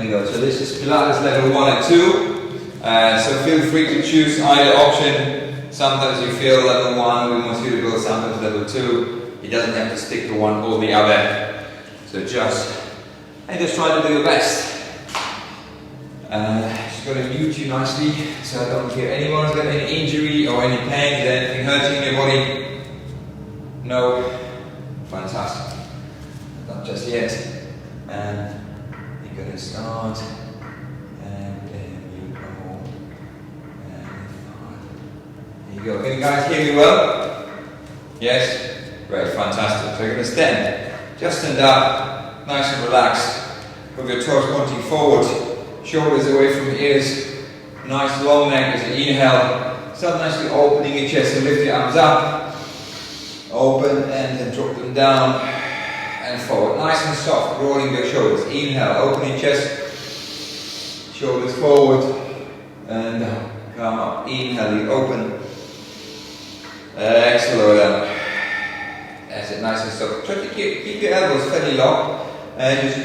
we go. So this is Pilates level 1 and 2. So feel free to choose either option. Sometimes you feel level 1 will be more suitable, sometimes level 2. It doesn't have to stick to one or the other. So just try to do your best. Just going to mute you nicely so I don't hear anyone's got any injury or any pain. Is there anything hurting your body? No? Fantastic. Not just yet. And you're going to start. And then you go. And there you go. Can you guys hear me well? Yes? Great, fantastic. So you're going to stand. Just stand up, nice and relaxed. With your toes pointing forward. Shoulders away from your ears. Nice long neck as you inhale. Start nicely opening your chest and lift your arms up. Open and then drop them down and forward. Nice and soft, rolling your shoulders. Inhale, open your chest. Shoulders forward and down. Come up. Inhale, you open. Exhale, lower down. That's it, nice and soft. Try to keep your elbows fairly low. And just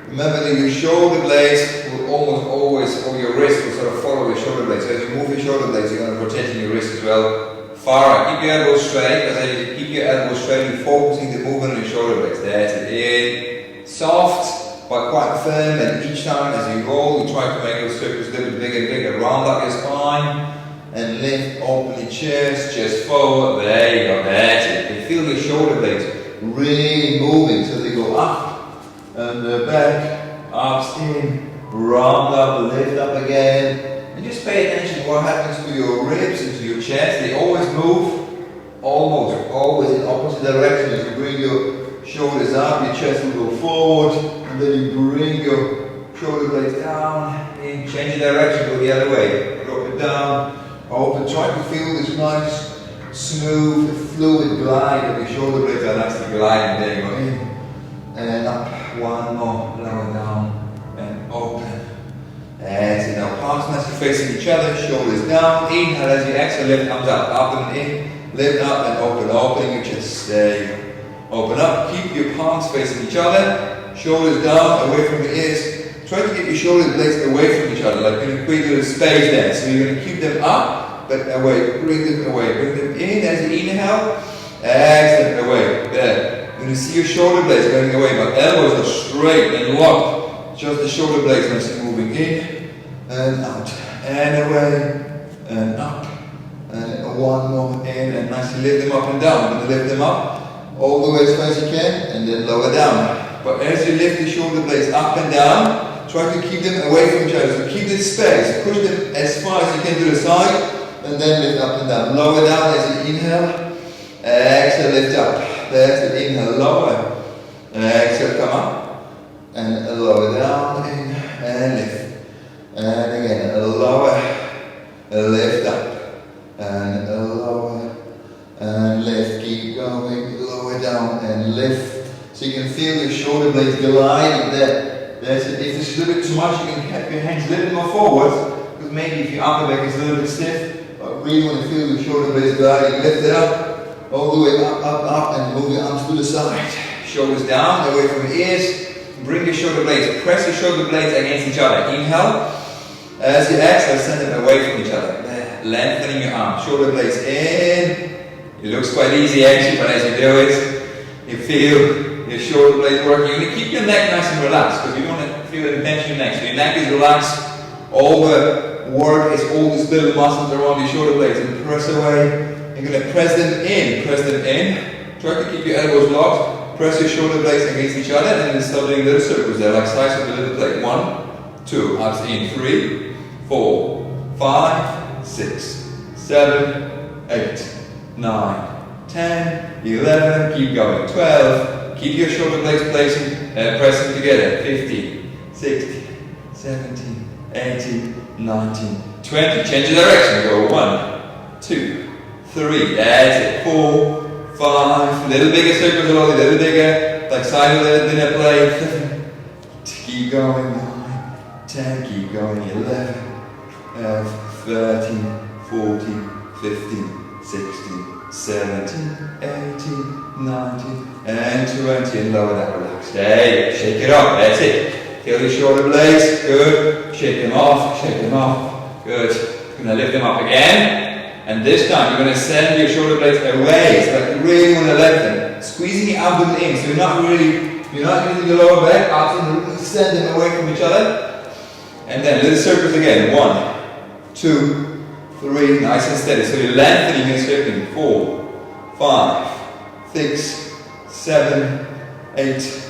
remember that your shoulder blades will almost always, or your wrist will sort of follow your shoulder blades. So as you move your shoulder blades, you're going to rotate your wrist as well. Far out. Keep your elbows straight. As you keep your elbows straight, you're focusing the movement on your shoulder blades. That's it. In. Soft, but quite firm. And each time as you roll, you try to make those circles a little bit bigger and bigger. Round up your spine. And lift, open your chest forward. There you go. That's it. You feel your shoulder blades really moving. So they go up. And back, up, in, round up, lift up again. And just pay attention to what happens to your ribs and to your chest. They always move, always in opposite direction. As you bring your shoulders up, your chest will go forward. And then you bring your shoulder blades down, in, change the direction, go the other way. Drop it down, open, try to feel this nice, smooth, fluid glide of your shoulder blades are nicely gliding. There you go, in and up. One more, lower down and open. That's it. Now palms nicely facing each other, shoulders down. Inhale as you exhale, lift arms up, up and in, lift up and open, opening your chest. There you go. Open up, keep your palms facing each other, shoulders down, away from your ears. Try to get your shoulder blades away from each other, like you're going to create a little space there. So you're going to keep them up, but away, bring them away. Bring them in as you inhale, exhale, away. There. You're going to see your shoulder blades going away, but elbows are straight and locked. Just the shoulder blades nicely moving in and out and away and up. And one more in and nicely lift them up and down. You're going to lift them up all the way as far as you can and then lower down. But as you lift the shoulder blades up and down, try to keep them away from each other. So keep this space. Push them as far as you can to the side and then lift up and down. Lower down as you inhale. Exhale, lift up. That's it. Inhale, lower. Exhale, come up. And lower down. In and lift. And again, lower. Lift up. And lower. And lift. Keep going. Lower down and lift. So you can feel your shoulder blades gliding there. That's it. If it's a little bit too much, you can have your hands a little bit more forward. Because maybe if your upper back is a little bit stiff, but really want to feel your shoulder blades gliding, lift it up. All the way up, up, up, and move your arms to the side. Shoulders down, away from your ears. Bring your shoulder blades, press your shoulder blades against each other. Inhale. As you exhale, send them away from each other. Lengthening your arms. Shoulder blades in. It looks quite easy actually, but as you do it, you feel your shoulder blades working. You're going to keep your neck nice and relaxed, because you don't want to feel the tension in your neck. So your neck is relaxed. All the work is all these little muscles around your shoulder blades. And press away. You're going to press them in. Try to keep your elbows locked. Press your shoulder blades against each other and then start doing little circles there, like size of a little plate. 1, 2, arms in. 3, 4, 5, 6, 7, 8, 9, 10, 11, keep going. 12, keep your shoulder blades pressing together. 15, 16, 17, 18, 19, 20. Change the direction. Go 1, 2, 3, that's it, 4, 5, little bigger circles, a little bigger, like side of the dinner plate. Keep going, 9, 10, keep going, 11, 13, 14, 15, 16, 17, 18, 19, and 20, and lower that, relax. There you go, shake it up, that's it. Feel your shoulder blades, good. Shake them off, good. Gonna lift them up again, and this time you're gonna send your shoulder blades away. It's like you really wanna lift them. Squeezing the abdomen in, so you're not using your lower back, abdomen, send them away from each other. And then little circles again, 1, 2, 3, nice and steady. So you're lengthening and shifting, 4, 5, 6, 7, 8,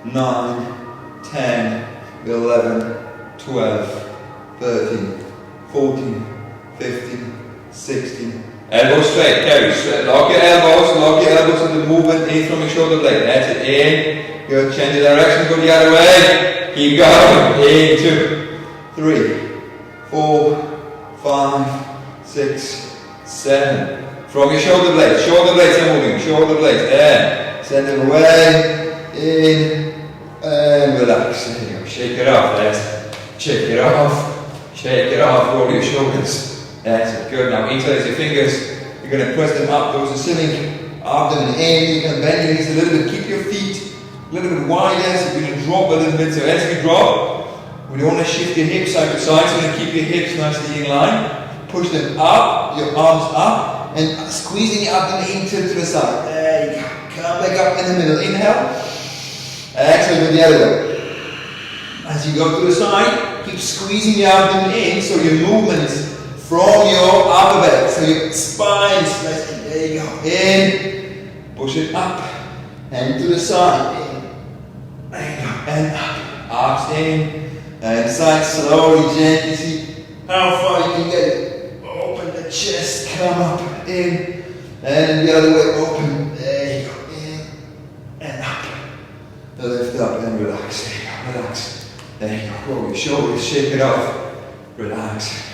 9, 10, 11, 12, 13, 14, 15, 16. Elbows straight, carry straight. Lock your elbows to the movement in from your shoulder blade. That's it, in. Good, change the direction, go the other way. Keep going. In, 2, 3, 4, 5, 6, 7. From your shoulder blades are moving, shoulder blades, and send them away, in, and relax. There you go, shake it off, shake it off, roll your shoulders. That's it, good. Now interlace your fingers, you're going to press them up towards the ceiling, abdomen in, you can bend your knees a little bit, keep your feet a little bit wider, so you're going to drop a little bit, so as you drop, we don't want to shift your hips side to side, so you're going to keep your hips nicely in line, push them up, your arms up, and squeezing your abdomen into the side. There you go, come back up in the middle, inhale, exhale with the other way. As you go to the side, keep squeezing your abdomen in, so your movement is from your upper back, so your spine is pressing. There you go. In, push it up, and to the side. In, and up. Arms in, and side. Slowly, gently. See how far you can get it. Open the chest, come up, in, and the other way. Open. There you go. In, and up. Lift up and relax. There you go. Relax. There you go. Roll your shoulders. Shake it off. Relax.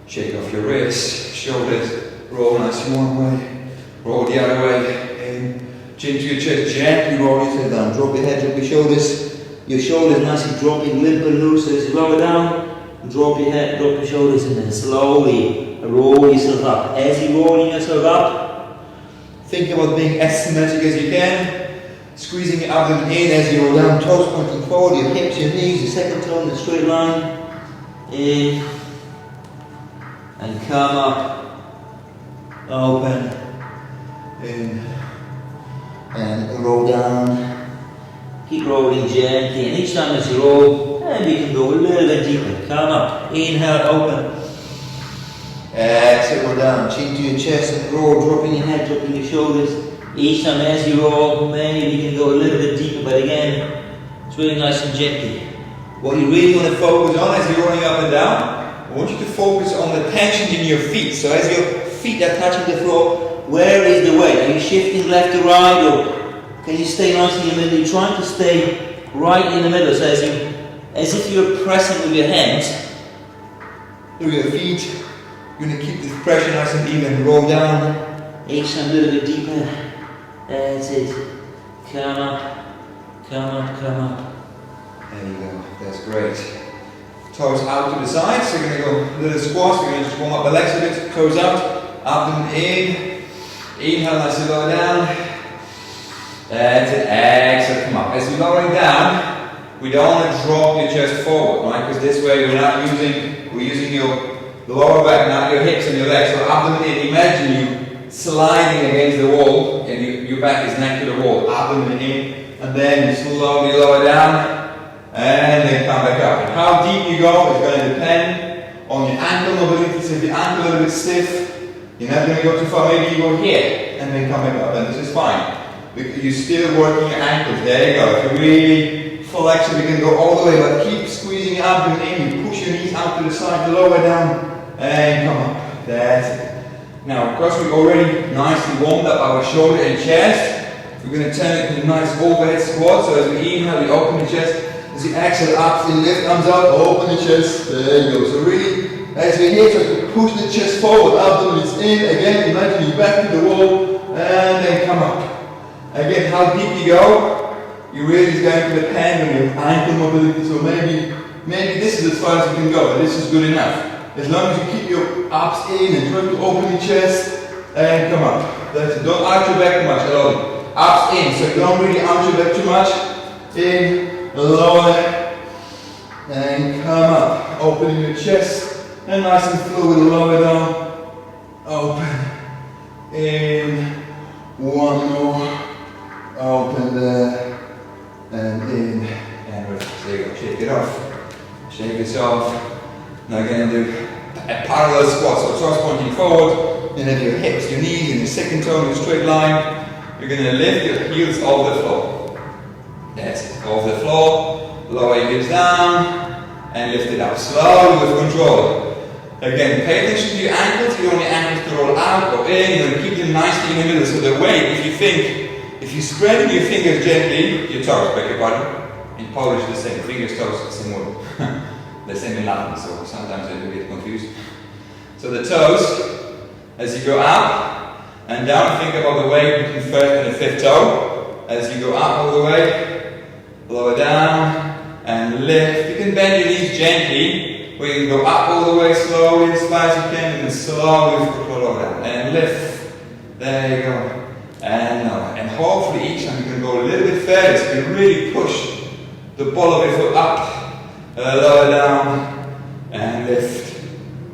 Shake off your wrists, shoulders, roll nice one way, roll the other way, in, chin to your chest, gently roll your head down, drop your head, drop your shoulders nicely dropping, limp and loose as you lower down, drop your head, drop your shoulders, and then slowly roll yourself up. As you're rolling yourself up, think about being as symmetric as you can, squeezing your abdomen in as you roll down, toes pointing forward, your hips, your knees, your second toe in a straight line, in, and come up, open, in, and roll down. Keep rolling gently, and each time as you roll, maybe you can go a little bit deeper. Come up, inhale, open. Exhale, roll down, chin to your chest and roll, dropping your head, dropping your shoulders. Each time as you roll, maybe you can go a little bit deeper, but again, it's really nice and gently. What you really want to focus on as you're rolling up and down, I want you to focus on the tension in your feet. So as your feet are touching the floor, where is the weight? Are you shifting left to right, or can you stay nice in the middle? You're trying to stay right in the middle, so as if you're pressing with your hands through your feet. You're going to keep this pressure nice and even. Roll down. Each time a little bit deeper. That's it. Come up, come up, come up. There you go. That's great. Toes out to the side, so you're going to go little squats, you're going to just warm up the legs a bit, toes out, abdomen in, inhale as you lower down, that's it, exhale, come up. As you're lowering down, we don't want to drop your chest forward, right, because this way we're using your lower back, not your hips and your legs, so abdomen in, imagine you sliding against the wall, and your back is neck to the wall, abdomen in, and then you slowly lower down, and then come back up. And how deep you go is going to depend on your ankle mobility. So if your ankle a little bit stiff, you're not going to go too far. Maybe you go here and then come back up, and this is fine. Because you're still working your ankles. There you go. If you really flex it, you can go all the way, but keep squeezing your abdomen in. You push your knees out to the side, lower down, and come up. That's it. Now, because we've already nicely warmed up our shoulder and chest, we're going to turn it into a nice overhead squat. So as we inhale, we open the chest. As you exhale up, so you lift arms up, open the chest, there you go. So really, as we're here, so push the chest forward, abdomen is in, again, imagine you back to the wall, and then come up. Again, how deep you go, you really is going to depend on your ankle mobility, so maybe this is as far as you can go, but this is good enough. As long as you keep your abs in and try to open your chest, and come up. That's it. Don't arch your back too much at all. Abs in, so you don't really arch your back too much. In, lower, and come up, opening your chest, and nice and fluid, lower down, open, in, one more, open there, and in, and relax. There you go, shake it off, shake this off. Now again, do a parallel squat, so toes pointing forward, and then your hips, your knees, and your second toe in a straight line. You're going to lift your heels off the floor. That's it, off the floor, lower your hips down, and lift it up slowly with control. Again, pay attention to your ankles. You don't want your ankles to roll out or in. You're going to keep them nicely in the middle. So the weight, if you spread your fingers gently, your toes, beg your pardon. In Polish, the same. Fingers, toes, the same word. The same in Latin, so sometimes I do get confused. So the toes, as you go up and down, think about the weight between the first and the fifth toe. As you go up all the way, lower down, and lift. You can bend your knees gently, or you can go up all the way slowly, as fast as you can, and then slowly lower down, and lift. There you go. And lower. And hopefully each time you can go a little bit further, so you can really push the ball of your foot up. Lower down, and lift,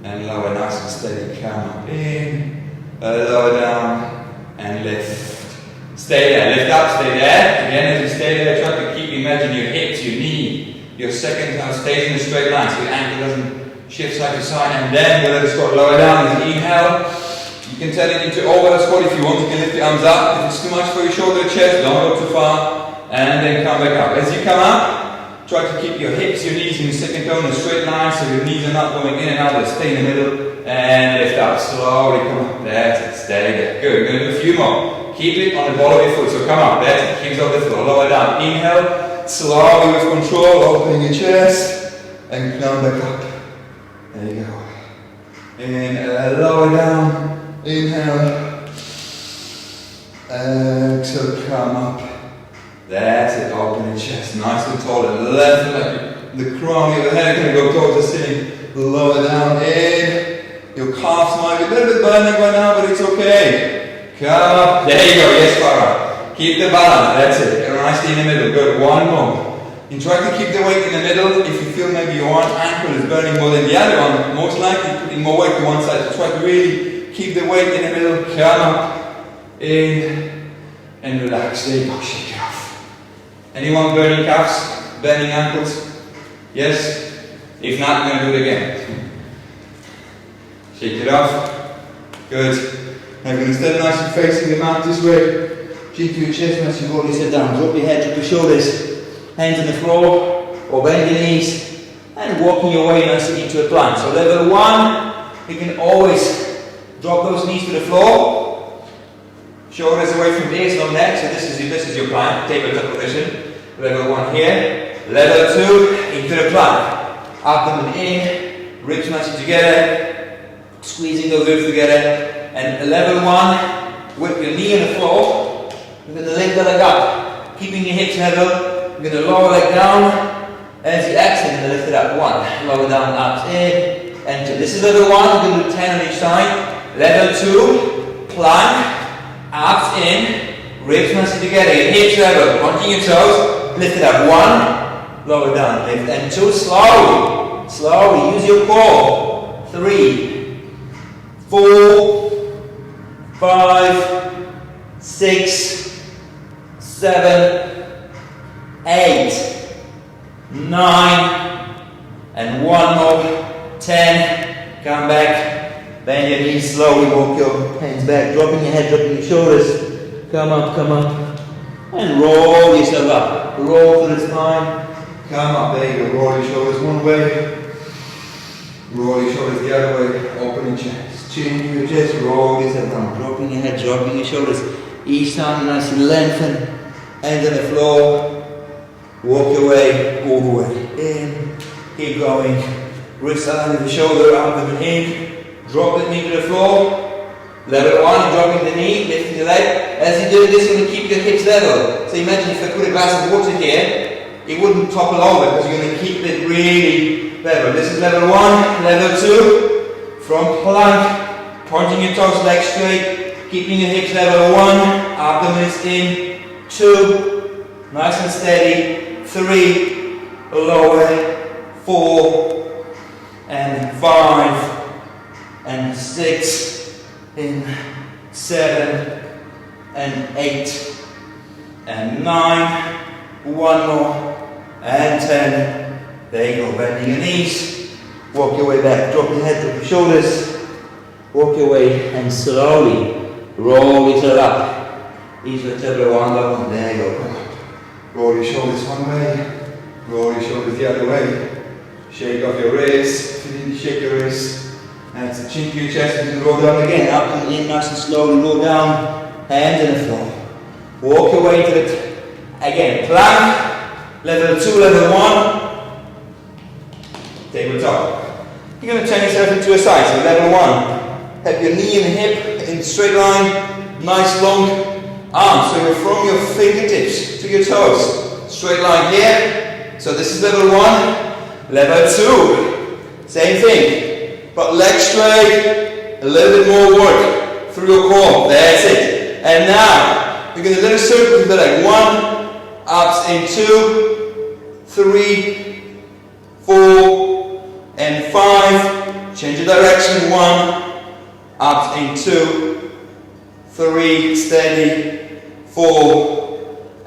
and lower, nice and steady, come up, in, lower down, and lift. Stay there, lift up, stay there. Again, as you stay there, try to keep, imagine your hips, your knee, your second toe stays in a straight line, so your ankle doesn't shift side to side, and then we'll let it squat, lower down, as you inhale. You can turn it into overhead squat if you want, you can lift your arms up. If it's too much for your shoulder, chest, don't go too far, and then come back up. As you come up, try to keep your hips, your knees in the second toe in a straight line, so your knees are not going in and out, they stay in the middle, and lift up, slowly come up, that's it, stay there, good, we're going to do a few more, keep it on the ball of your foot, so come up, that's it, hips off the floor, lower down, inhale, slowly with control, opening your chest, and come back up, there you go, and lower down, inhale, exhale, come up. That's it, open your chest, nice and tall, and left like the crown of your head can go towards the ceiling, lower down, in, your calves might be a little bit burning right now, but it's okay, come up, there you go, yes Farah, keep the balance, that's it, nicely in the middle, good, one more, and try to keep the weight in the middle. If you feel maybe your one ankle is burning more than the other one, most likely putting more weight to one side, so try to really keep the weight in the middle, come up, in, and relax, there you go, shake it off. Anyone burning calves, burning ankles? Yes? If not, I'm going to do it again. Shake it off. Good. Now you're going to stand nice and facing the mat this way. Chin to your chest as you roll your head down. Drop your head, drop your shoulders. Hands on the floor, or bend your knees. And walking your way nicely into a plank. So level 1, you can always drop those knees to the floor. Shoulders away from the ears, no neck, so this is your plank, tabletop position. Level 1 here. Level 2, into the plank. Abdomen in, ribs nicely together, squeezing those ribs together. And level 1, with your knee on the floor, you're going to lift the leg up, keeping your hips level. You're going to lower leg down. As you exhale, you're going to lift it up. 1, lower down, up, in, and 2. This is level 1, you're going to do 10 on each side. Level 2, plank. Abs in, ribs nicely together, your hips level, pointing your toes, lift it up, 1, lower down, lift, and 2, slowly, use your core, 3, 4, 5, 6, 7, 8, 9, and 1 more, 10, come back. Bend your knees slowly, walk your hands back, dropping your head, dropping your shoulders. Come up, and roll yourself up. Roll to the spine, come up, there you go, roll your shoulders one way, roll your shoulders the other way, open your chest, chin to your chest, roll yourself down, dropping your head, dropping your shoulders. Each time nice and lengthen, hands on the floor, walk your way, all the way in, keep going, wrist under the shoulder, abdomen in. Drop the knee to the floor. Level 1, dropping the knee, lifting the leg. As you do this, you're going to keep your hips level. So imagine if I put a glass of water here, it wouldn't topple over because you're going to keep it really level. This is level 1. Level 2, from plank, pointing your toes, legs straight, keeping your hips level. 1, abdomen is in. 2, nice and steady. 3, lower. 4, and 5, and 6, in 7, and 8, and 9, one more, and 10. There you go, bending your knees, walk your way back, drop your head, drop your shoulders, walk your way, and slowly roll each other up. Each vertebra one level, there you go, come on. Roll your shoulders one way, roll your shoulders the other way. Shake off your wrists, shake your wrists. And to chin to your chest, you can roll down again, up and in, nice and slowly, roll down, hands on the floor. Walk your way to it. Again, plank, level 2, level 1, tabletop. You're going to turn yourself into a side, so level 1. Have your knee and hip in straight line, nice long arms. So you're from your fingertips to your toes. Straight line here. So this is level 1. Level 2, same thing, but legs straight, a little bit more work through your core, that's it. And now, we're going to little circles, but like 1, ups in 2, 3, 4, and 5, change the direction, 1, ups in 2, 3, steady, 4,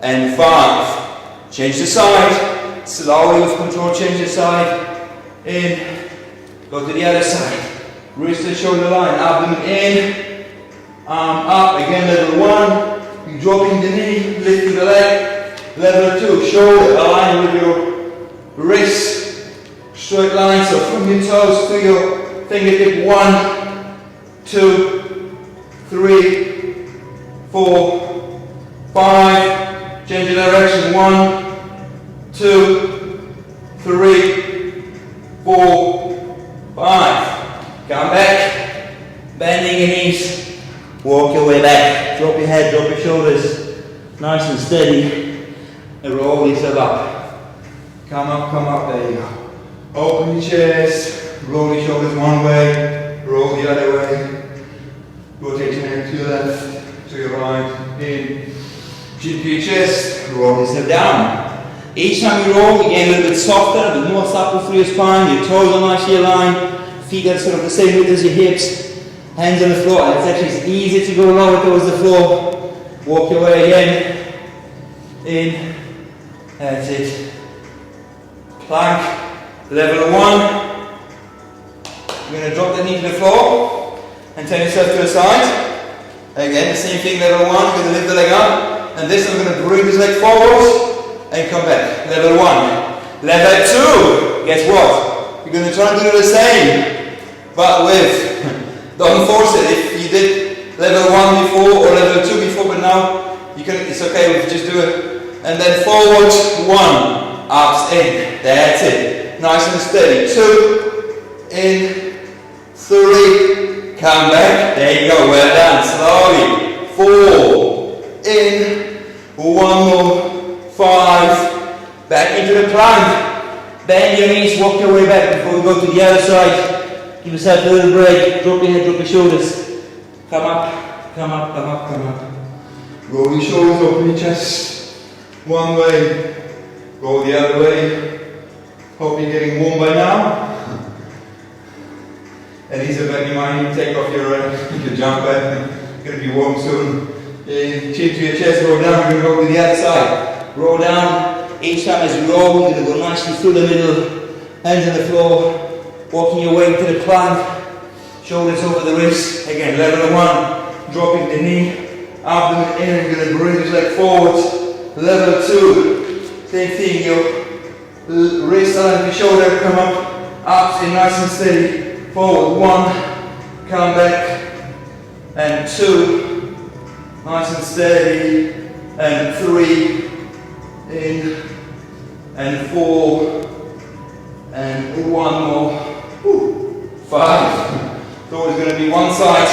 and 5, change the side. Slowly with control, change the side, in, go to the other side, wrist and shoulder line, abdomen in, arm up, again level 1, you're dropping the knee, lifting the leg, level 2, shoulder align with your wrist, straight line, so from your toes to your fingertip, 1, 2, 3, 4, 5, change the direction, 1, 2, 3, 4, 5. Come back, bending your knees, walk your way back, drop your head, drop your shoulders, nice and steady, and roll yourself up. Come up, there you go. Open your chest, roll your shoulders one way, roll the other way, rotate your neck to your left, to your right, in, chin to your chest, roll yourself down. Each time you roll, again a little bit softer, a bit more supple through your spine, your toes are nicely aligned, feet are sort of the same width as your hips, hands on the floor, and it's actually easy to go lower towards the floor. Walk your way again, in, that's it. Plank, level 1. You're going to drop the knee to the floor, and turn yourself to the side. Again, the same thing, level 1, you're going to lift the leg up, and this I'm going to bring this leg forward, and come back. Level 1. Level 2. Guess what? You're going to try and do the same, but with, don't force it. If you did level 1 before or level 2 before, but now you can. It's okay. We just do it, and then forward 1, ups in. That's it. Nice and steady. 2, in, 3. Come back. There you go. Well done. Slowly. 4, in, 1 more. 5, back into the plank, bend your knees, walk your way back before we go to the other side, give yourself a little break, drop your head, drop your shoulders, come up, roll your shoulders, open your chest, one way, go the other way, hope you're getting warm by now, and easy when you mind, take off your jumper, it's going to be warm soon, chin to your chest, roll down, we're going to go to the other side. Roll down, each time as you roll, you're going to go nicely through the middle, hands on the floor, walking your way to the plank, shoulders over the wrist, again level 1, dropping the knee, abdomen in, you're going to bring this leg forward, level 2, same thing, your wrist align with your shoulder, come up, in nice and steady, forward 1, come back, and 2, nice and steady, and 3, in, and 4, and 1 more, 5. It's always going to be one side,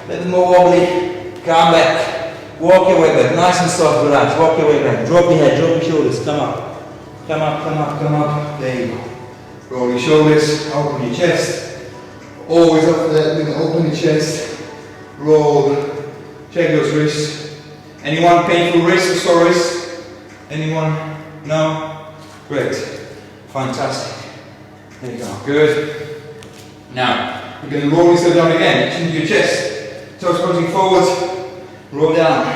a little more wobbly, come back, walk your way back, nice and soft, relax, walk your way back, drop your head, drop your shoulders, come up, there you go. Roll your shoulders, open your chest, always after that, we're going to open your chest, roll, check those wrists. Anyone painful wrists or sore wrists? Anyone? No? Great. Fantastic. There you go, good. Now, you're going to roll yourself down again, into your chest. Toes pointing forwards, roll down.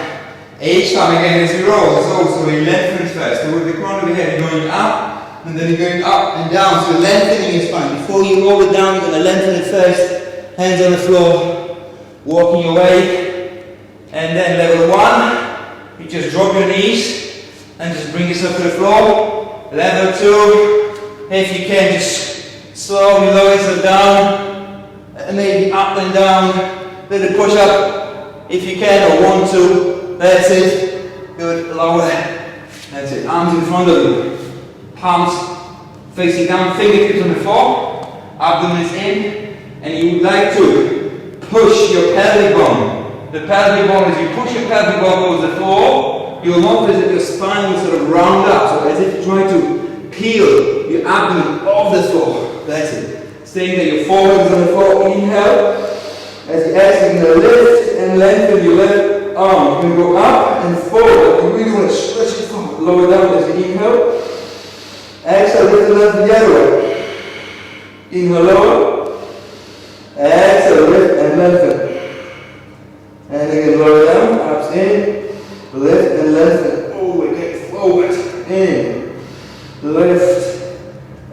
Each time again as you roll, it's also a lengthening first. So with the crown of your head, you're going up, and then you're going up and down. So lengthening your spine. Before you roll it down, you're going to lengthen it first. Hands on the floor, walking away. And then level 1, you just drop your knees and just bring yourself to the floor. Level 2, if you can, just slowly lower yourself down, and maybe up and down. Little push up if you can, or 1, 2. That's it. Good. Lower. That's it. Arms in front of you. Palms facing down. Fingertips on the floor. Abdomen is in. And you would like to push your pelvic bone. The pelvic bone, as you push your pelvic bone towards the floor, you'll notice that your spine will sort of round up. So as if you try to peel your abdomen off the floor. That's it. Staying there. Your forehead is on the floor. Inhale. As you exhale, you're going to lift and lengthen your left arm. You can go up and forward. You really want to stretch it forward. Lower down as you inhale. Exhale, lift and lengthen the other way. Inhale, lower. Exhale, lift and lengthen. And again, lower down. Abs in. Lift and lengthen. Oh, again, forward. In. Lift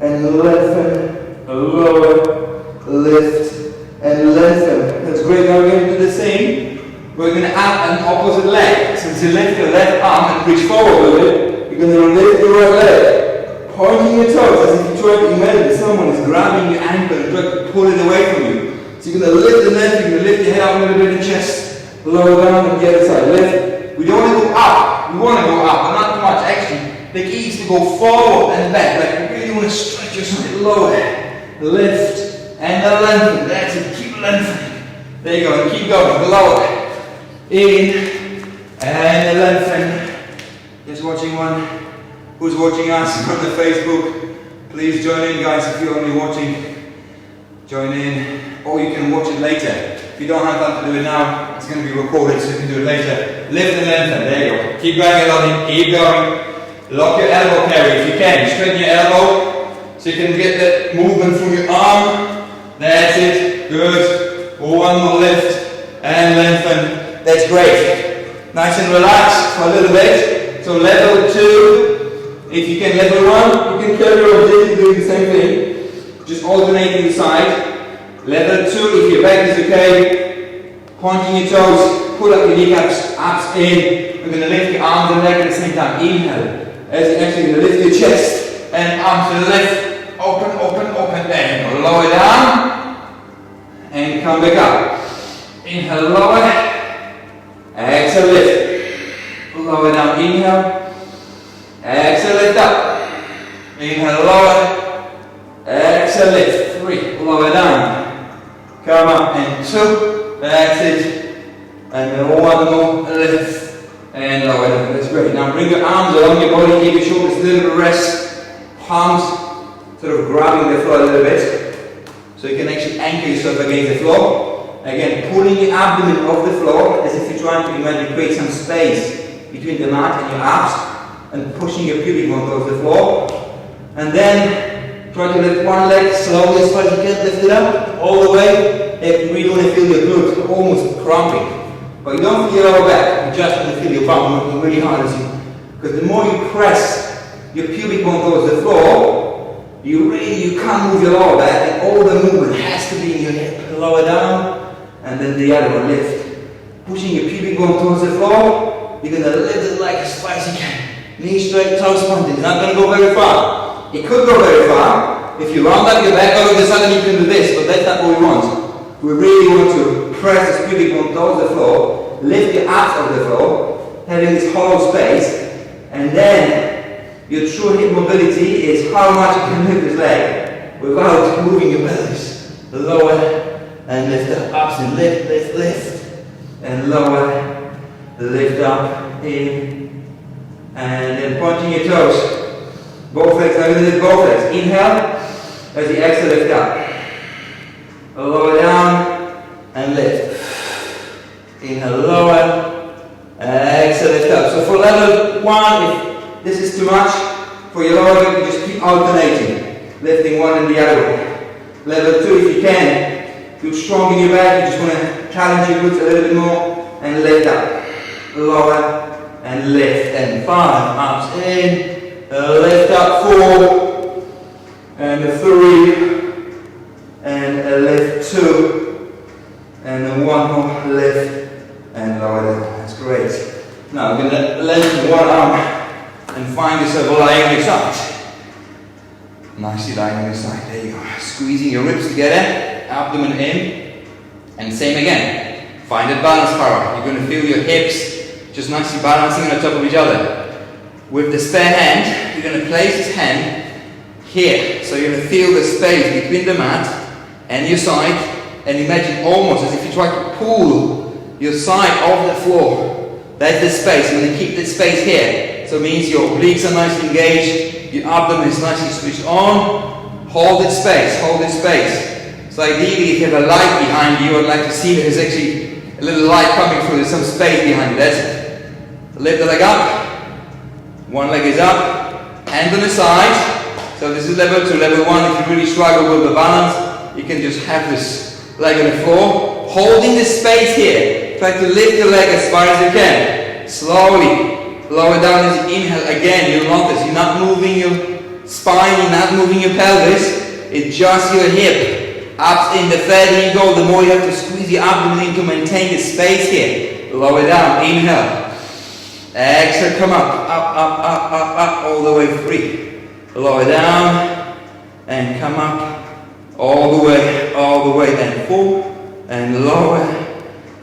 and lengthen. Lower. Lift and lengthen. That's great. Now we're going to do the same. We're going to add an opposite leg. So you lift your left arm and reach forward with it. You're going to lift your right leg, pointing your toes as if you try to imagine that someone is grabbing your ankle and trying to pull it away from you. So you're going to lift the left, you're going to lift your head up a little bit in the chest, lower down on the other side. Lift. We don't want to go up. We want to go up, but not too much action. The key is to go forward and back. Like you really want to stretch yourself. Lower. Lift and lengthen. That's it. Keep lengthening. There you go. And keep going. Lower. In and lengthen. Just watching one. Who's watching us on the Facebook? Please join in, guys. If you're only watching, join in. Or you can watch it later. If you don't have time to do it now, it's going to be recorded, so you can do it later. Lift and lengthen. There you go. Keep going, Elodie. Keep going. Lock your elbow carry if you can. Straighten your elbow so you can get that movement from your arm. That's it. Good. One more lift and lengthen. That's great. Nice and relaxed for a little bit. So level 2, if you can. Level 1, you can carry on doing the same thing. Just alternating the side. Level 2, if your back is okay, pointing your toes, pull up your kneecaps, abs in. We're going to lift your arms and leg at the same time. Inhale. As you actually lift your chest and arms to the left. Open, open, open. There. Lower down and come back up. Inhale, lower. Exhale, lift. Lower down, inhale. Exhale, lift up. Inhale, lower. Exhale, lift. 3. Lower down. Come up. And 2. That's it. And then 1 more. Lift. And lower down. That's great. Now bring your arms along your body. Give your shoulders a little bit of rest. Palms sort of grabbing the floor a little bit. So you can actually anchor yourself against the floor. Again, pulling the abdomen off the floor as if you're trying to imagine create some space between the mat and your abs, and pushing your pubic bone towards the floor. And then try to lift one leg slowly as far as you can. Lift it up all the way. If you really want to feel your glutes almost cramping, but you don't feel your lower back. You just want to feel your bum working really hard as you. Because the more you press your pubic bone towards the floor, you can't move your lower back, and all the movement has to be in your hip. Lower down. And then the other one, lift. Pushing your pubic bone towards the floor. You're going to lift it like as far as you can. Knees straight, toes pointed. It's not going to go very far. It could go very far. If you round up your back, all of a sudden you can do this, but that's not what we want. We really want to press this pubic bone towards the floor, lift your abs off the floor, having this hollow space, and then your true hip mobility is how much you can lift this leg without moving your pelvis. Lower. And lift up, ups and lift, lift, lift, and lower, lift up, in, and then pointing your toes, both legs. I'm going to lift both legs. Inhale, as you exhale, lift up, lower down, and lift. Inhale, lower, exhale, lift up. So for level 1, if this is too much for your lower leg, you just keep alternating. lifting one and the other way. Level 2, if you can, feel strong in your back, you just want to challenge your glutes a little bit more, and lift up, lower, and lift, and 5, arms in, lift up, 4, and 3, and lift 2, and then one more lift, and lower down. That's great. Now we're going to lengthen one arm and find yourself lying on your side. Nicely lying on your side. There you go. Squeezing your ribs together, abdomen in, and same again. Find that balance power. You're going to feel your hips just nicely balancing on top of each other. With the spare hand, you're going to place this hand here. So you're going to feel the space between the mat and your side, and imagine almost as if you try to pull your side off the floor. That's the space. You're going to keep the space here. So it means your obliques are nicely engaged, your abdomen is nicely switched on. Hold this space, hold this space. So ideally, if you have a light behind you, I'd like to see there's actually a little light coming through. There's some space behind you. That's it. Lift the leg up. One leg is up. Hand on the side. So this is level 2. Level 1, if you really struggle with the balance, you can just have this leg on the floor. Holding the space here. Try to lift the leg as far as you can. Slowly. Lower down as you inhale. Again, you'll notice you're not moving your spine, you're not moving your pelvis. It's just your hip. Up in. The further you go, the more you have to squeeze your abdomen in to maintain the space here. Lower down. Inhale. Exhale. Come up. Up. All the way free. Lower down. And come up. All the way. And forward. And lower.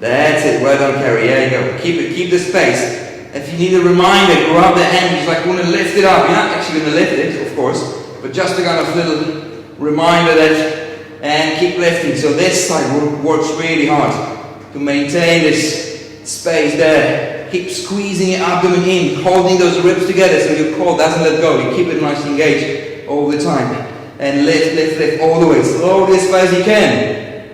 That's it. Well done, Carrie. There you go. Keep the space. If you need a reminder, grab the hand, just like want to lift it up. You're not actually going to lift it, of course, but just a kind of little reminder that, and keep lifting. So this side works really hard to maintain this space there. Keep squeezing your abdomen in, holding those ribs together so your core doesn't let go. You keep it nicely engaged all the time. And lift all the way, slowly as far as you can.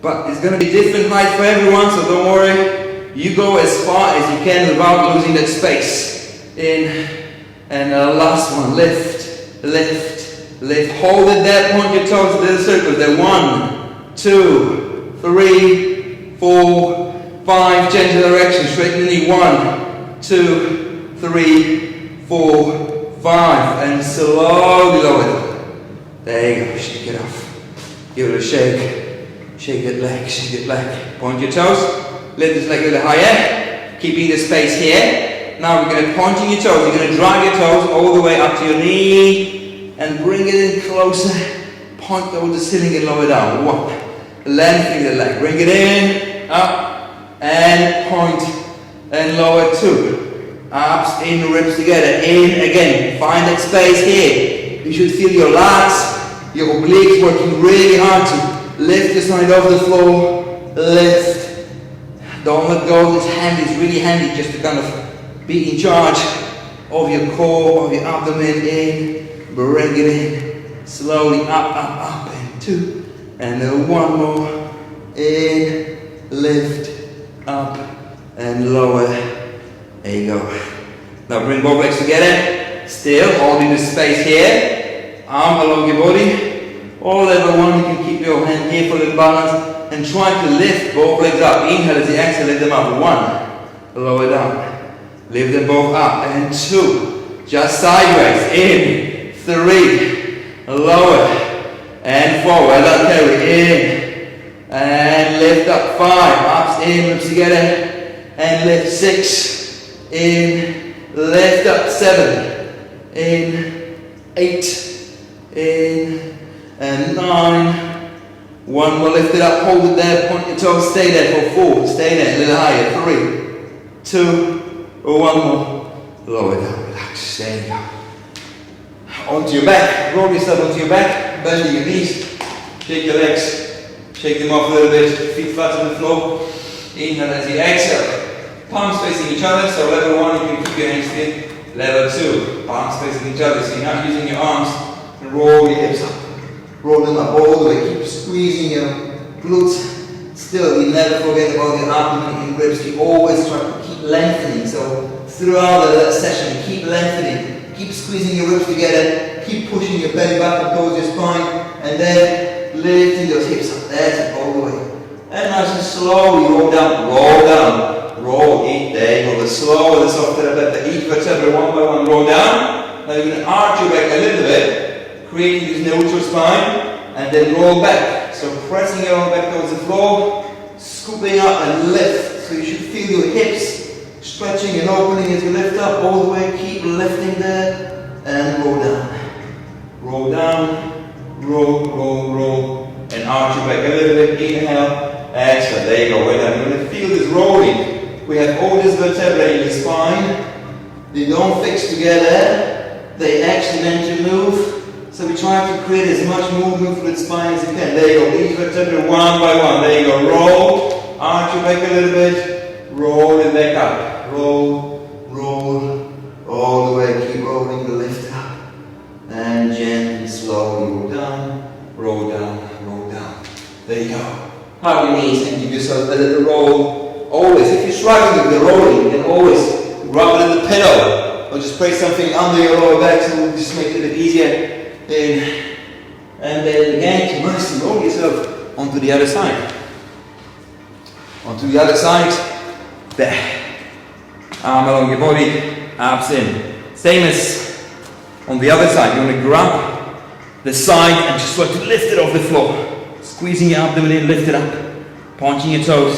But it's going to be different height for everyone, so don't worry. You go as far as you can without losing that space. In, and last one, lift. Hold it there, point your toes to the circle. There, 1, 2, 3, 4, 5. Change the direction, straighten the knee. 1, 2, 3, 4, 5. And slowly lower it. There you go, shake it off. Give it a shake. Shake that leg. Point your toes. Lift this leg a little higher, keeping the space here. Now we're going to point your toes. You're going to drive your toes all the way up to your knee and bring it in closer. Point towards the ceiling and lower down. 1. Lengthening the leg. Bring it in, up, and point, and lower. 2. Ups, in, ribs together. In again. Find that space here. You should feel your lats, your obliques working really hard to lift the side off the floor. Lift. Don't let go. This hand is really handy just to kind of be in charge of your core, of your abdomen. In, bring it in, slowly up, and 2, and then 1 more. In, lift, up, and lower. There you go. Now bring both legs together. Still holding the space here. Arm along your body. Or level 1, you can keep your hand here for the balance. And try to lift both legs up. Inhale as you exhale, lift them up. 1, lower down. Lift them both up. And 2, just sideways. In, 3, lower, and 4. Well done, carry. In, and lift up. 5, ups, in, ribs together, and lift. 6, in, lift up. 7, in, 8, in, and 9. 1 more, lift it up, hold it there, point your toes, stay there for 4, stay there, a little higher, 3, 2, 1 more, lower down, relax, there you go. Onto your back, roll yourself onto your back, bend your knees, shake your legs, shake them off a little bit, feet flat on the floor, inhale as you exhale, palms facing each other, so level 1 you can keep your hands here, level 2, palms facing each other, so you're not using your arms, and roll your hips up. Roll them up all the way, keep squeezing your glutes. Still, you never forget about your abdomen and ribs. You always try to keep lengthening. So throughout the session, keep lengthening. Keep squeezing your ribs together. keep pushing your belly back up towards your spine, and then lifting those hips up. That's it, all the way. And nice and slowly roll down, roll, eat. There you go. The slower, the softer, the better. Each vertebra one by one, roll down. Now you're going to arch your back a little bit, creating this neutral spine, and then roll back. So pressing your arm back towards the floor, scooping up and lift. So you should feel your hips stretching and opening as you lift up all the way. Keep lifting there and roll down, roll, and arch your back a little bit. Inhale, exhale. There you go. Well done. You're going to feel this rolling. We have all these vertebrae in the spine. They don't fix together. They actually meant to move. So we try to create as much movement through the spine as you can. There you go. Each vertebra one by one. There you go. Roll. Arch your back a little bit. Roll it back up. Roll. All the way. Keep rolling the lift up. And gently, slowly roll down. There you go. Hug your knees and give yourself a little roll. Always. If you're struggling with the rolling, you can always rub it in the pillow. Or just place something under your lower back so we'll just make it a bit easier. In, and then again, to nicely roll yourself onto the other side. There. Arm along your body, abs in. Same as on the other side. You want to grab the side and just try to lift it off the floor. Squeezing your abdomen in, lift it up. Punching your toes,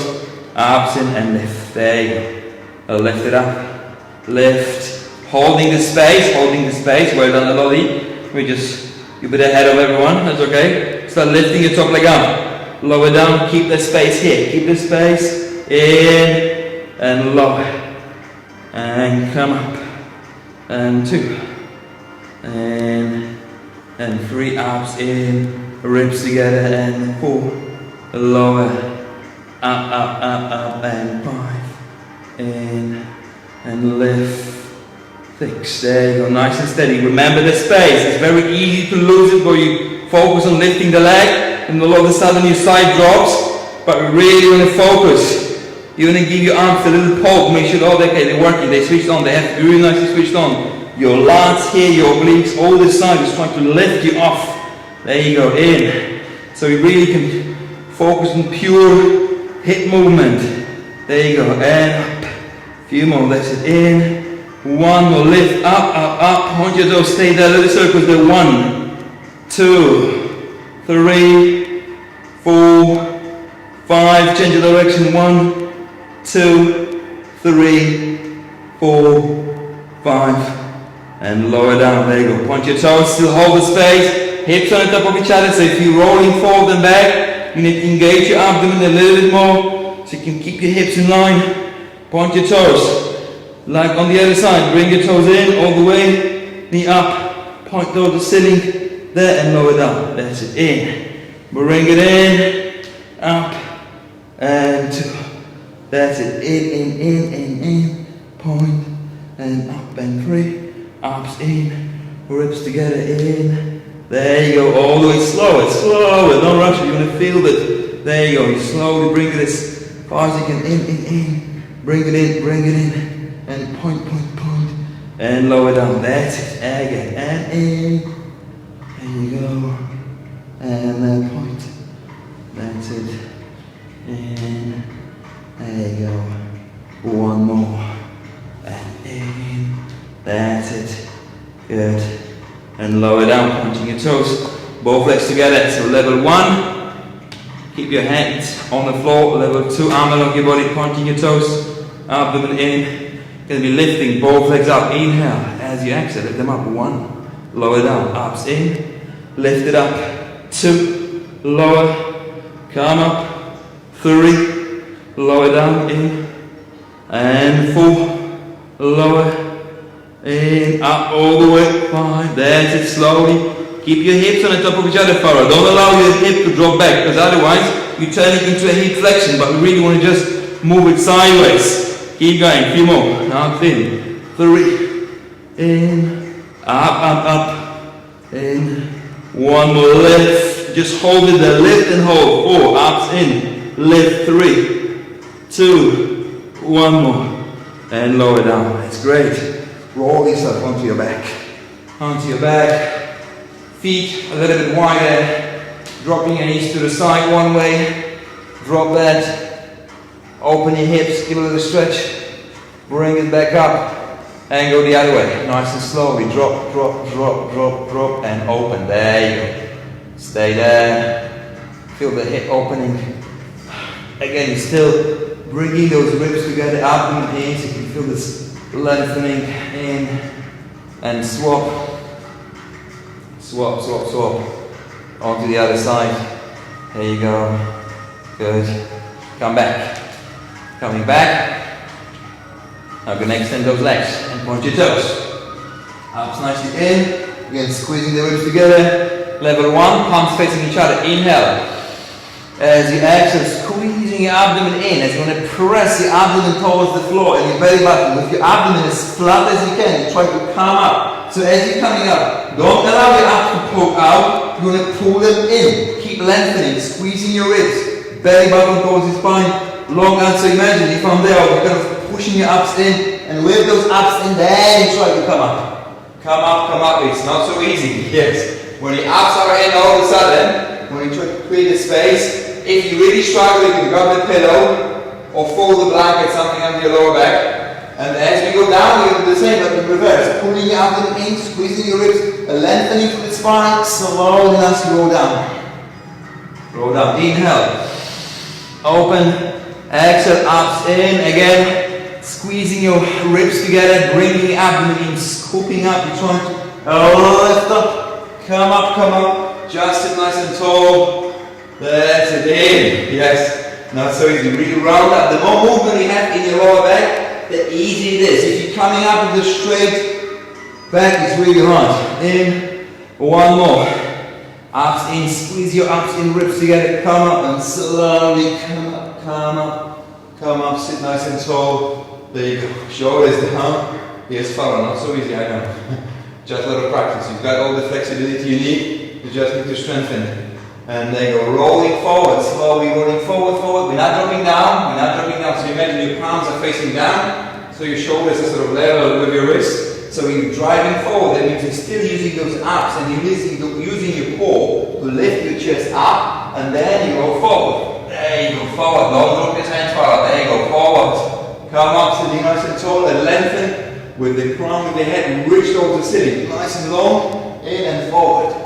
abs in and lift. There you go. Lift it up. Lift. Holding the space. Well done, Lolly. You're a bit ahead of everyone, that's okay. Start lifting your top leg up. Lower down, keep the space here. Keep the space, in and lower. And come up. And 2. And 3, abs in, ribs together, and 4. Lower. Up, and 5. In, and lift. 6, there you go, nice and steady. Remember the space, it's very easy to lose it, but you focus on lifting the leg, and all of a sudden your side drops, but really want to focus. You want to give your arms a little poke, make sure, oh, okay, they're working, they switched on, they have to be really nicely switched on. Your lats here, your obliques, all this side is trying to lift you off. There you go, in. So you really can focus on pure hip movement. There you go, and up. A few more, that's it, in. 1 more, lift, up, point your toes, stay there, little circles there, 1, 2, 3, 4, 5, change your direction, 1, 2, 3, 4, 5, and lower down, there you go, point your toes, still hold the space, hips on the top of each other, so if you're rolling forward and back, you need to engage your abdomen a little bit more, so you can keep your hips in line, point your toes. Like on the other side, bring your toes in all the way, knee up, point towards the ceiling, there and lower down. That's it, in. Bring it in, up, and 2. That's it, in, point, and up, and 3. Abs in, ribs together, in. There you go, all the way slower, don't rush it, you want to feel it. There you go, you slowly bring it as far as you can, in. Bring it in. And point, and lower down, that's it, again, and in, there you go, and then point, that's it, in, there you go, 1 more, and in, that's it, good, and lower down, pointing your toes, both legs together, so level 1, keep your hands on the floor, level 2, arm along your body, pointing your toes, abdomen in. Going to be lifting both legs up. Inhale as you exhale. Lift them up. 1. Lower down. Abs in. Lift it up. 2. Lower. Come up. 3. Lower down. In. And 4. Lower. In. Up all the way. 5. That's it. Slowly. Keep your hips on the top of each other, Farah. Don't allow your hip to drop back, because otherwise you turn it into a hip flexion. But we really want to just move it sideways. Keep going, few more, now thin, 3, in, up, in, 1 more, lift, just hold it there, lift and hold, 4, abs in, lift, 3, 2, 1 more, and lower down, that's great, roll yourself onto your back, feet a little bit wider, dropping your knees to the side one way, drop that, open your hips, give a little stretch, bring it back up, and go the other way, nice and slowly, drop, drop, drop, drop, drop, and open, there you go, stay there, feel the hip opening, again you're still bringing those ribs together, abdomen in, so you can feel this lengthening in, and swap, swap, swap, swap, onto the other side, there you go, good, come back, coming back, now we're going to extend those legs and point your toes, arms nicely in, again squeezing the ribs together, level 1, palms facing each other, inhale, as you exhale, squeezing your abdomen in, as you want to press your abdomen towards the floor and your belly button, with your abdomen as flat as you can, you try to come up, so as you're coming up, don't allow your abs to poke out, you want to pull them in, keep lengthening, squeezing your ribs, belly button towards your spine, long arms, so imagine if I'm there, you're kind of pushing your abs in, and with those abs in, then you try to come up, it's not so easy, yes, when your abs are in all of a sudden, when you try to create a space, if you really struggle, you can grab the pillow or fold the blanket, something under your lower back. And as you go down, you do the same, but in reverse. Pulling your abdomen in, squeezing your ribs, lengthening from the spine, slowly as you roll down. Roll down. Inhale. Open. Exhale. Abs in. Again. Squeezing your ribs together, bringing your abdomen in, scooping up. You're trying to lift up. Come up. Just sit nice and tall. That's it, in, yes, not so easy, really round up, the more movement you have in your lower back, the easier it is. If you're coming up with a straight back, it's really hard. In, one more, abs in, squeeze your abs in, ribs together, come up and slowly come up, sit nice and tall, there you go, shoulders down, yes, follow, not so easy, I know, just a little practice, you've got all the flexibility you need, you just need to strengthen it. And then go rolling forward, slowly rolling forward. We're not dropping down, so imagine your palms are facing down, so your shoulders are sort of level with your wrists. So you're driving forward, that means you're still using those abs and you're using your core to lift your chest up, and then you go forward. There you go, forward, don't drop your hands forward, there you go, forward. Come up, sitting nice and tall, and lengthen with the crown of the head, reach towards the ceiling, nice and long, in and forward.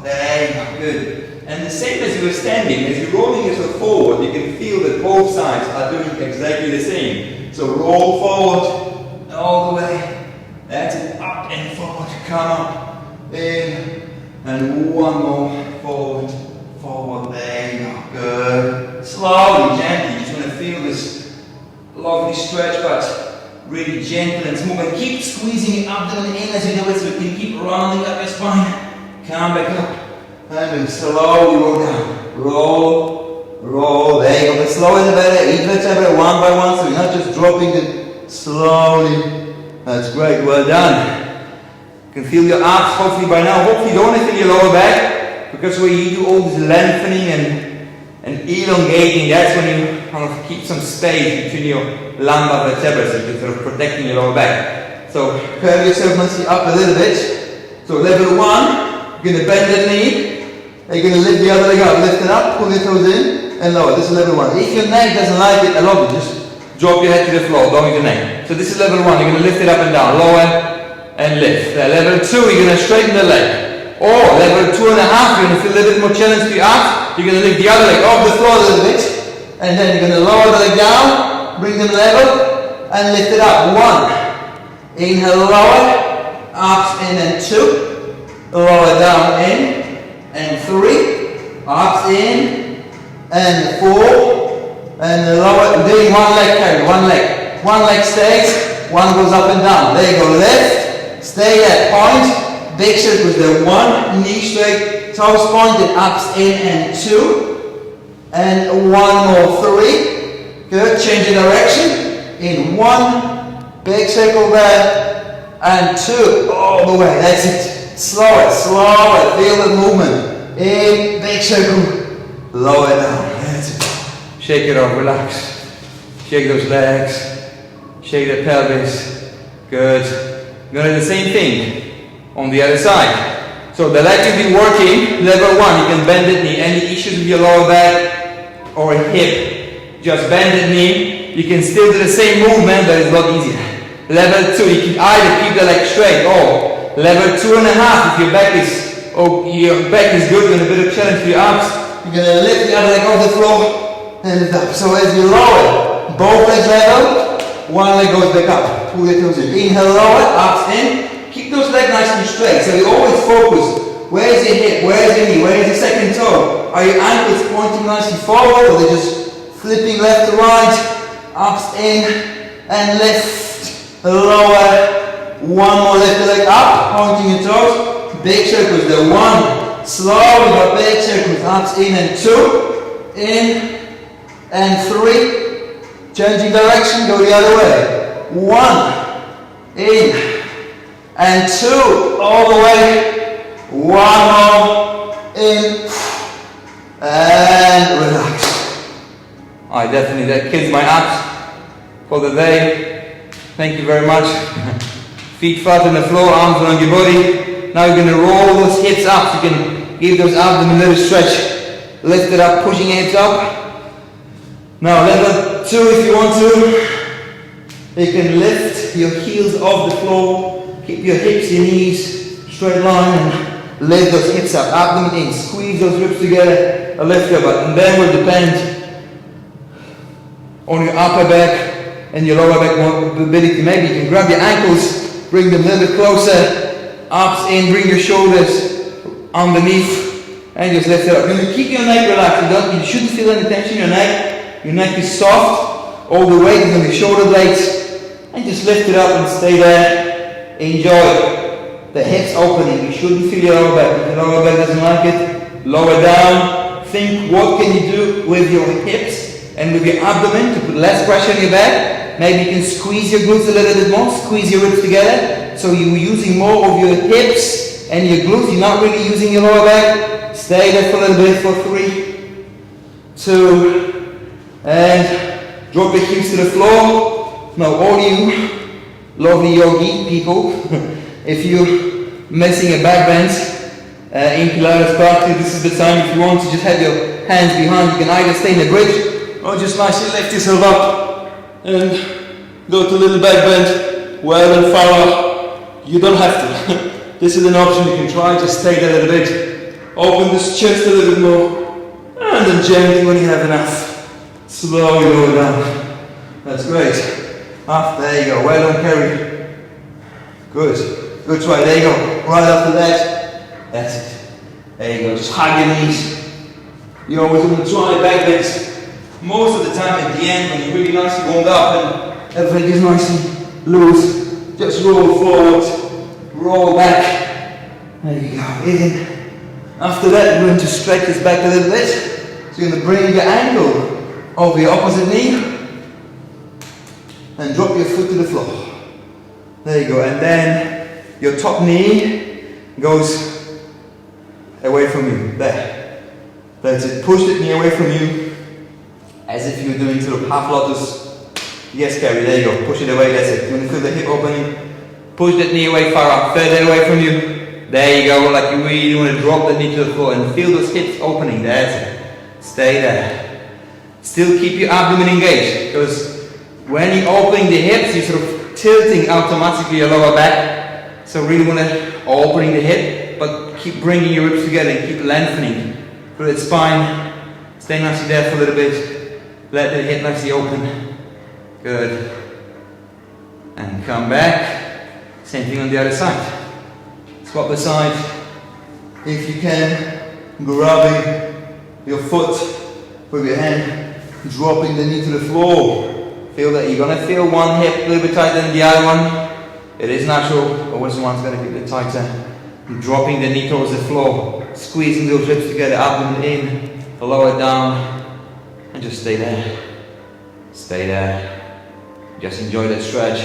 There you go, good. And the same as you were standing, as you're rolling yourself forward, you can feel that both sides are doing exactly the same. So roll forward, all the way. That's it, up and forward, come up, in, and one more, forward, there you go, good. Slowly, gently, you just want to feel this lovely stretch, but really gentle and smooth. And keep squeezing your abdomen in as you do it, so you can keep rounding up your spine. Come back up, and then slowly roll down. Roll, there you go. The slower the better, each vertebra one by one, so you're not just dropping it slowly. That's great, well done. You can feel your abs hopefully by now. Hopefully you don't want to feel your lower back, because when you do all this lengthening and elongating, that's when you kind of keep some space between your lumbar vertebrae, so you're sort of protecting your lower back. So curve yourself nicely up a little bit. So level 1. You're going to bend that knee, and you're going to lift the other leg up, lift it up, pull your toes in, and lower. This is level 1. If your neck doesn't like it, I love it, just drop your head to the floor, don't use your neck. So this is level 1, you're going to lift it up and down, lower and lift. Level 2, you're going to straighten the leg. Or level 2.5, you're going to feel a little bit more challenge to your abs, you're going to lift the other leg off the floor a little bit, and then you're going to lower the leg down, bring them level, and lift it up. 1, inhale, lower, abs in, and 2. Lower down in, and 3, abs in, and 4, and lower, doing one leg carry, one leg stays, one goes up and down, there you go, lift, stay at point, big circle with the 1, knee straight, toes pointed, abs in, and 2, and 1 more, 3, good, change the direction, in 1, big circle there, and 2, all the way, that's it. Slower, feel the movement. In, big circle, lower down. That's it. Shake it off, relax. Shake those legs, shake the pelvis. Good. You're going to do the same thing on the other side. So the leg you've been working, level 1, you can bend the knee. Any issues with your lower back or hip, just bend the knee. You can still do the same movement, but it's a lot easier. Level 2, you can either keep the leg straight or level 2.5 if your back is good, you're in a bit of challenge for your arms. You're going to lift the other leg off the floor and lift up. So as you lower, both legs level, one leg goes back up. Pull your toes in. Inhale, lower, ups in. Keep those legs nice and straight. So you always focus. Where is your hip? Where is your knee? Where is your second toe? Are your ankles pointing nicely forward or they're just flipping left to right? Ups in and lift. Lower. One more, lift the leg up, pointing your toes. Big circles. The one. Slowly but big circles. Ups in and 2. In and 3. Changing direction, go the other way. 1, in, and 2, all the way. 1 more, in, and relax. Alright, definitely that kills my abs for the day. Thank you very much. Feet flat on the floor, arms around your body. Now you're going to roll those hips up. So you can give those abdomen a little stretch. Lift it up, pushing your hips up. Now level 2 if you want to, you can lift your heels off the floor, keep your hips, your knees, straight line and lift those hips up, abdomen in, squeeze those ribs together, and lift your butt. And then will depend on your upper back and your lower back mobility. Maybe you can grab your ankles, bring them a little bit closer, ups in, bring your shoulders underneath and just lift it up. You keep your neck relaxed, you shouldn't feel any tension in your neck. Your neck is soft, all the weight is on your shoulder blades, and just lift it up and stay there. Enjoy the hips opening. You shouldn't feel your lower back. If your lower back doesn't like it, lower down. Think what can you do with your hips and with your abdomen to put less pressure on your back. Maybe you can squeeze your glutes a little bit more, squeeze your ribs together. So you're using more of your hips and your glutes. You're not really using your lower back. Stay there for a little bit for 3, 2, and drop your hips to the floor. Now all you lovely yogi people, if you're missing a back bend in Pilates practice, this is the time if you want to just have your hands behind. You can either stay in the bridge or just nicely lift yourself up and go to a little back bend, well and far up. You don't have to. This is an option you can try. Just stay there a little bit. Open this chest a little bit more and then gently when you have enough. Slowly lower down. That's great. Up, there you go. Well done, Kerry. Good. Good try. There you go. Right after that. That's it. There you go. Just hug your knees. You always want to try back bends. Most of the time at the end when you're really nicely warmed up and everything is nicely loose, just roll forward, roll back. There you go. In. After that, we're going to stretch this back a little bit. So you're going to bring your ankle over your opposite knee and drop your foot to the floor. There you go. And then your top knee goes away from you. There. That's it. Push that knee away from you as if you're doing sort of half lotus. Yes, Carrie. There you go. Push it away. That's it. You want to feel the hip opening. Push that knee away far up. Further away from you. There you go. Like you really want to drop that knee to the floor and feel those hips opening. That's it. Stay there. Still keep your abdomen engaged, because when you're opening the hips, you're sort of tilting automatically your lower back. So really want to opening the hip, but keep bringing your ribs together and keep lengthening through the spine. Stay nicely there for a little bit. Let the hip nicely open. Good. And come back. Same thing on the other side. Swap the side. If you can, grabbing your foot with your hand. Dropping the knee to the floor. Feel that you're going to feel one hip a little bit tighter than the other one. It is natural, but which one's going to be a bit tighter? Dropping the knee towards the floor. Squeezing those ribs together, abdomen in, lower down, and just stay there. Stay there. Just enjoy that stretch.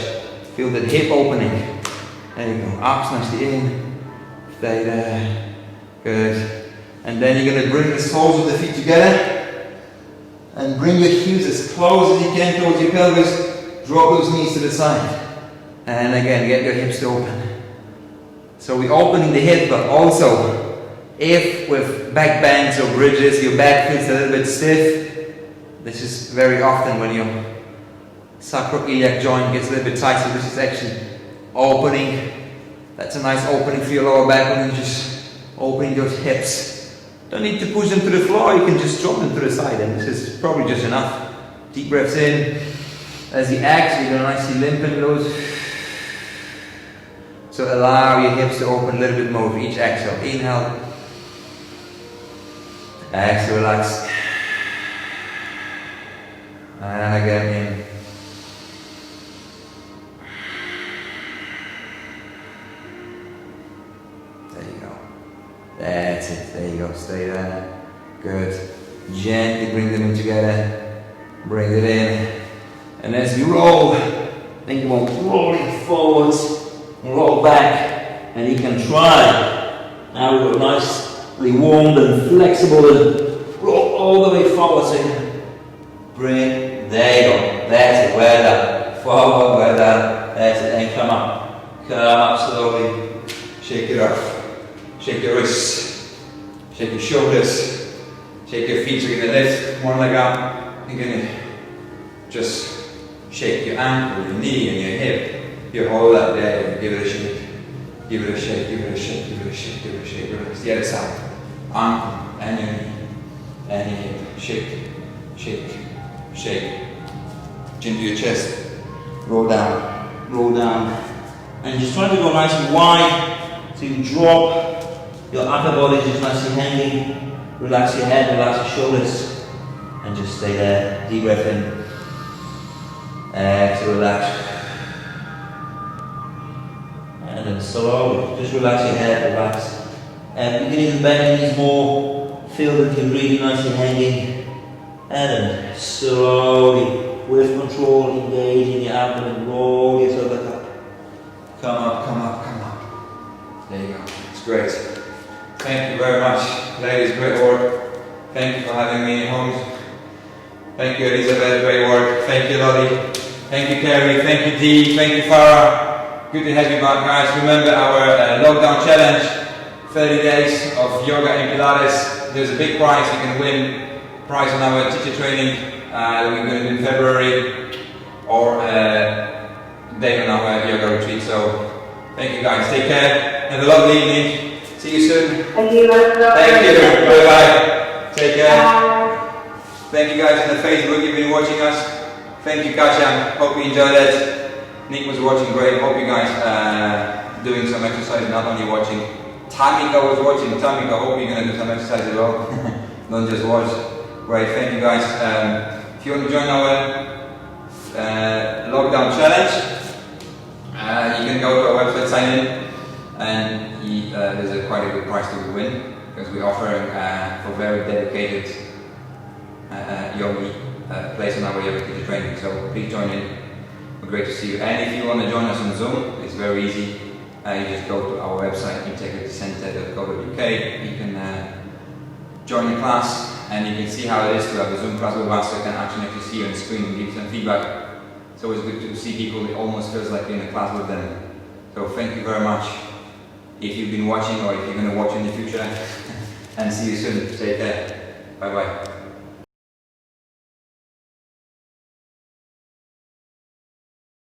Feel that hip opening. There you go. Abs nicely in. Stay there. Good. And then you're going to bring the soles of the feet together. And bring your heels as close as you can towards your pelvis. Drop those knees to the side. And again, get your hips to open. So we're opening the hip, but also if with back bends or bridges your back feels a little bit stiff, this is very often when your sacroiliac joint gets a little bit tight, so this is actually opening. That's a nice opening for your lower back when you're just opening those hips. Don't need to push them to the floor, you can just drop them to the side, and this is probably just enough. Deep breaths in. As you exhale, you're going to nicely limp in those. So allow your hips to open a little bit more for each exhale. Inhale. Exhale, relax. And again in. There you go. That's it. There you go. Stay there. Good. Gently bring them in together. Bring it in. And as you roll, think about rolling forwards. Roll back, and you can try. Now we've got nicely warmed and flexible, and roll all the way forward. So you can bring, there you go. That's it. Well done. Forward, well done. That's it. And come up slowly. Shake it off. Shake your wrists. Shake your shoulders. Shake your feet so you can lift one leg up. You're gonna just shake your ankle, your knee, and your hip. You hold that there, give it a shake, give it a shake, give it a shake, give it a shake, give it a shake, relax. The other side, ankle, and your knee, and your hip, shake, shake, shake. Chin to your chest, roll down, and just try to go nice and wide, so you drop your upper body just nicely hanging, relax your head, relax your shoulders, and just stay there, deep breath in, exhale, relax. And then slowly, just relax your head, relax. And beginning to bend your knees more, feel that you're really nicely hanging. And then slowly, with control, engage in your abdomen, roll yourself back up. Come up, come up, come up. There you go, it's great. Thank you very much, ladies, great work. Thank you for having me at home. Thank you, Elizabeth, great work. Thank you, Lottie. Thank you, Kerry. Thank you, Dee. Thank you, Farah. Good to have you back, guys. Remember our lockdown challenge, 30 days of yoga and Pilates. There's a big prize. You can win prize on our teacher training that we're going to do in February, or day on our yoga retreat. So thank you, guys. Take care. Have a lovely evening. See you soon. Thank you. Thank you. Bye bye. Take care. Thank you, guys on the Facebook. You've been watching us. Thank you, Kasia. Hope you enjoyed it. Nick was watching, great. Hope you guys doing some exercise, not only watching. Tamika was watching. Tamika, hope you're going to do some exercise as well. Don't just watch. Great, thank you guys. If you want to join our lockdown challenge, you can go to our website, sign in, and there's quite a good prize to win, because we offer for very dedicated yogi place on our yoga teacher training. So please join in. Great to see you. And if you want to join us on Zoom, it's very easy. You just go to our website, integritycenter.co.uk. You can join the class, and you can see how it is to have a Zoom class with us. So you can actually see you on the screen and give some feedback. It's always good to see people. It almost feels like you're in a class with them. So thank you very much. If you've been watching, or if you're going to watch in the future, and see you soon. Take care. Bye bye.